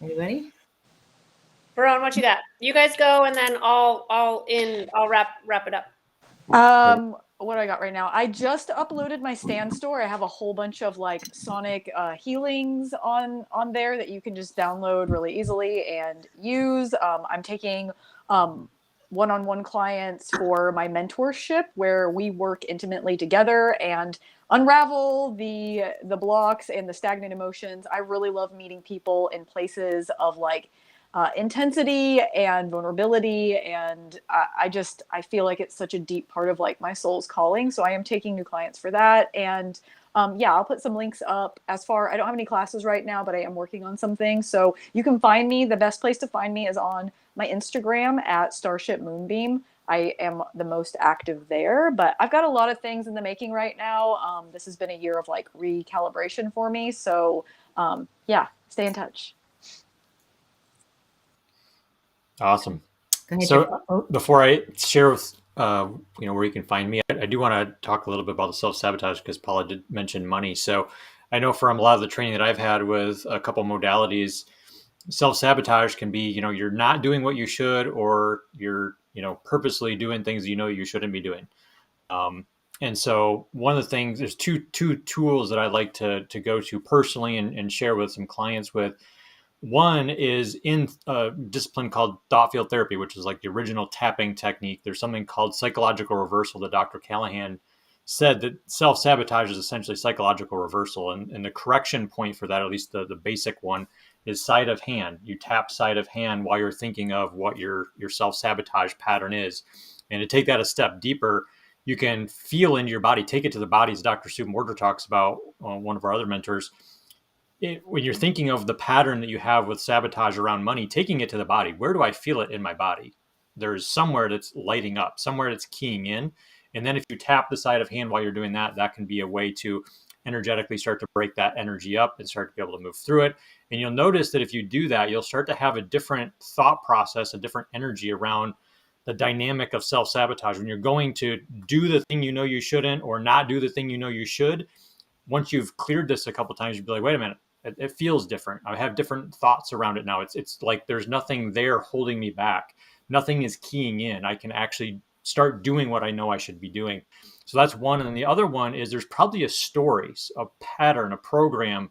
Anybody? Verone, what you got? You guys go, and then I'll wrap it up. What do I got right now? I just uploaded my stand store. I have a whole bunch of like sonic healings on there that you can just download really easily and use. I'm taking one-on-one clients for my mentorship, where we work intimately together and unravel the blocks and the stagnant emotions. I really love meeting people in places of like intensity and vulnerability, and I feel like it's such a deep part of like my soul's calling. So I am taking new clients for that, and I'll put some links up. I don't have any classes right now, but I am working on some things. So you can find me. The best place to find me is on my Instagram at Starship Moonbeam. I am the most active there, but I've got a lot of things in the making right now. This has been a year of like recalibration for me. So yeah, stay in touch. Awesome. Go ahead, Jeff. So before I share with where you can find me, I do want to talk a little bit about the self-sabotage because Paula did mention money. So I know from a lot of the training that I've had with a couple modalities, self-sabotage can be, you're not doing what you should, or you're, purposely doing things you shouldn't be doing. And so one of the things, there's two tools that I like to go to personally and share with some clients with. One is in a discipline called thought field therapy, which is like the original tapping technique. There's something called psychological reversal that Dr. Callahan said that self-sabotage is essentially psychological reversal. And the correction point for that, at least the basic one, is side of hand. You tap side of hand while you're thinking of what your self-sabotage pattern is. And to take that a step deeper, you can feel into your body, take it to the body, as Dr. Sue Morter talks about, one of our other mentors. When you're thinking of the pattern that you have with sabotage around money, taking it to the body, where do I feel it in my body? There's somewhere that's lighting up, somewhere that's keying in. And then if you tap the side of hand while you're doing that, that can be a way to energetically start to break that energy up and start to be able to move through it. And you'll notice that if you do that, you'll start to have a different thought process, a different energy around the dynamic of self-sabotage. When you're going to do the thing you shouldn't, or not do the thing you should, once you've cleared this a couple of times, you'd be like, wait a minute, it feels different. I have different thoughts around it now. It's like there's nothing there holding me back. Nothing is keying in. I can actually start doing what I know I should be doing. So that's one. And then the other one is there's probably a story, a pattern, a program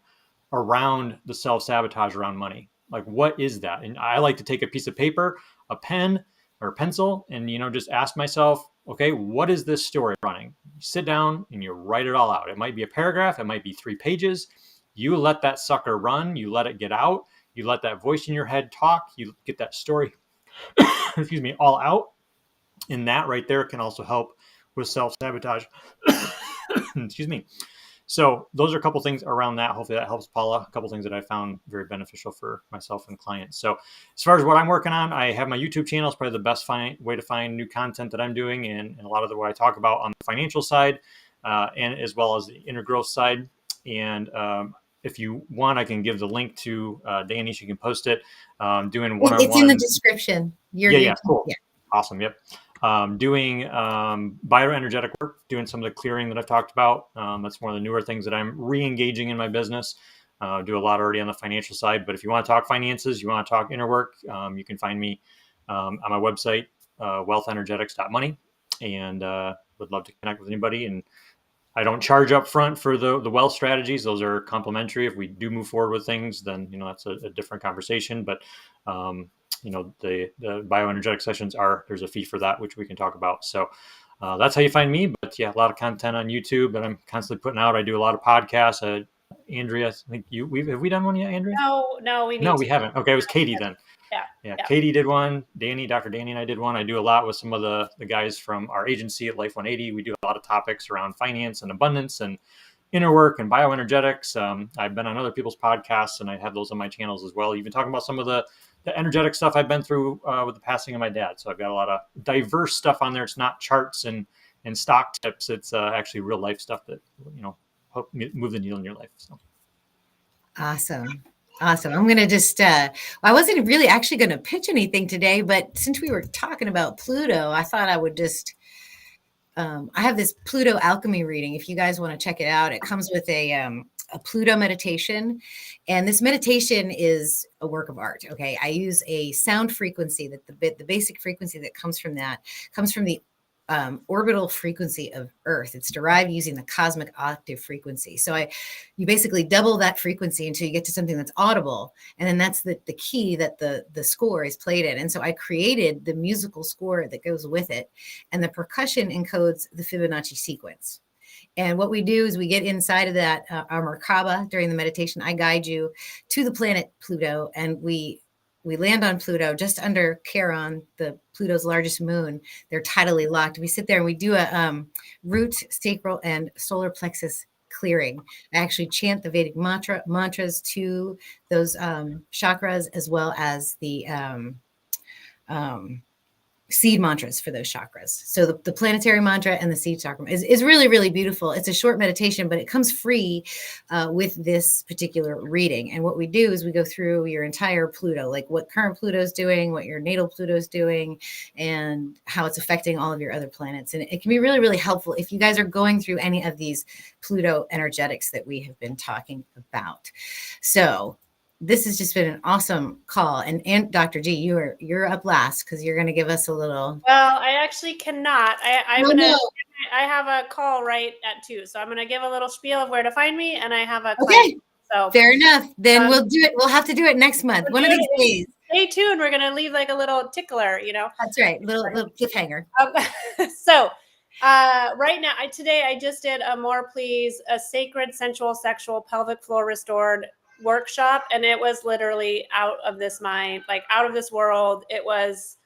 around the self-sabotage around money. Like, what is that? And I like to take a piece of paper, a pen or a pencil, and, just ask myself, okay, what is this story running? You sit down and you write it all out. It might be a paragraph. It might be 3 pages. You let that sucker run. You let it get out. You let that voice in your head talk. You get that story, excuse me, all out. And that right there can also help with self-sabotage. Excuse me. So those are a couple things around that. Hopefully that helps, Paula. A couple things that I found very beneficial for myself and clients. So as far as what I'm working on, I have my YouTube channel. It's probably the best way to find new content that I'm doing, and a lot of what I talk about on the financial side, and as well as the inner growth side. And if you want, I can give the link to Danny. She can post it. Doing one-on-one. It's in the description. Yeah, cool. Yeah. Awesome. Yep. Doing bioenergetic work, doing some of the clearing that I've talked about. That's one of the newer things that I'm re-engaging in my business. Do a lot already on the financial side, but if you want to talk finances, you want to talk inner work, you can find me on my website, wealthenergetics.money, and would love to connect with anybody. And I don't charge up front for the wealth strategies. Those are complimentary. If we do move forward with things, then, that's a different conversation. But, the bioenergetic sessions there's a fee for that, which we can talk about. So that's how you find me. But yeah, a lot of content on YouTube that I'm constantly putting out. I do a lot of podcasts. Andrea, I think have we done one yet, Andrea? No, we haven't. Okay, it was Katie then. Yeah. Katie did one. Dr. Danny and I did one. I do a lot with some of the guys from our agency at Life 180. We do a lot of topics around finance and abundance and inner work and bioenergetics. I've been on other people's podcasts, and I have those on my channels as well. Even talking about some of the energetic stuff I've been through with the passing of my dad. So I've got a lot of diverse stuff on there. It's not charts and stock tips. It's actually real life stuff that, help move the needle in your life. So. Awesome. I'm going to just, I wasn't really actually going to pitch anything today, but since we were talking about Pluto, I thought I would just, I have this Pluto alchemy reading. If you guys want to check it out, it comes with a Pluto meditation. And this meditation is a work of art. Okay. I use a sound frequency that the basic frequency that comes from the orbital frequency of Earth. It's derived using the cosmic octave frequency. So you basically double that frequency until you get to something that's audible. And then that's the key that the score is played in. And so I created the musical score that goes with it. And the percussion encodes the Fibonacci sequence. And what we do is we get inside of that, our Merkaba during the meditation. I guide you to the planet Pluto, and we land on Pluto just under Charon, Pluto's largest moon. They're tidally locked. We sit there and we do a root, sacral, and solar plexus clearing. I actually chant the Vedic mantras to those chakras, as well as the seed mantras for those chakras. So the planetary mantra and the seed chakra is really, really beautiful. It's a short meditation, but it comes free with this particular reading. And what we do is we go through your entire Pluto, like what current Pluto's doing, what your natal Pluto's doing, and how it's affecting all of your other planets. And it can be really, really helpful if you guys are going through any of these Pluto energetics that we have been talking about. So this has just been an awesome call. And Dr. G, you're up last because you're going to give us a little. Well, I actually cannot. Oh, no. I have a call right at 2, so I'm going to give a little spiel of where to find me, and I have a Okay, client. So fair enough. Then we'll do it. We'll have to do it next month. One of these days. Stay tuned. We're going to leave like a little tickler, you know. That's right. Little cliffhanger. So right now, today I just did a sacred, sensual, sexual, pelvic floor restored workshop, and it was literally out of this mind, like out of this world. It was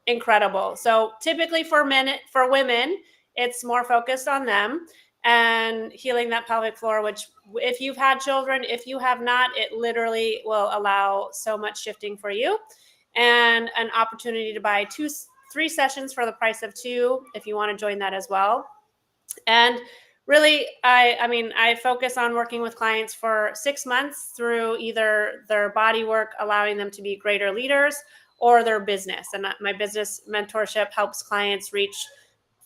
incredible. So typically for women, it's more focused on them and healing that pelvic floor, which if you've had children, if you have not, it literally will allow so much shifting for you, and an opportunity to buy 3 sessions for the price of 2 if you want to join that as well. And really, I focus on working with clients for 6 months through either their body work, allowing them to be greater leaders, or their business. And my business mentorship helps clients reach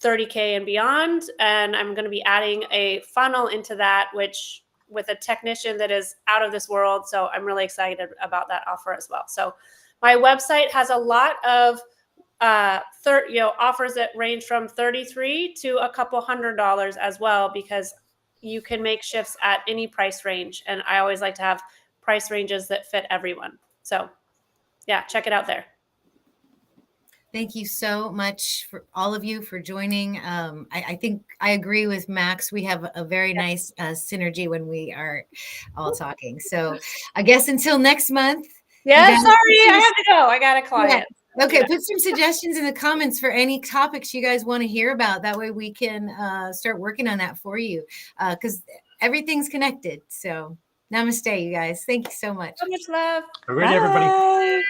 30K and beyond. And I'm going to be adding a funnel into that, which with a technician that is out of this world. So I'm really excited about that offer as well. So my website has a lot of offers that range from $33 to a couple $100 as well, because you can make shifts at any price range. And I always like to have price ranges that fit everyone. So yeah, check it out there. Thank you so much for all of you for joining. I think I agree with Max. We have a very nice synergy when we are all talking. So I guess until next month. Yeah, sorry, I have to go. I got a client. Yeah. Okay, put some suggestions in the comments for any topics you guys want to hear about. That way we can start working on that for you, because everything's connected. So namaste, you guys. Thank you so much. So much love. All right, everybody. Bye.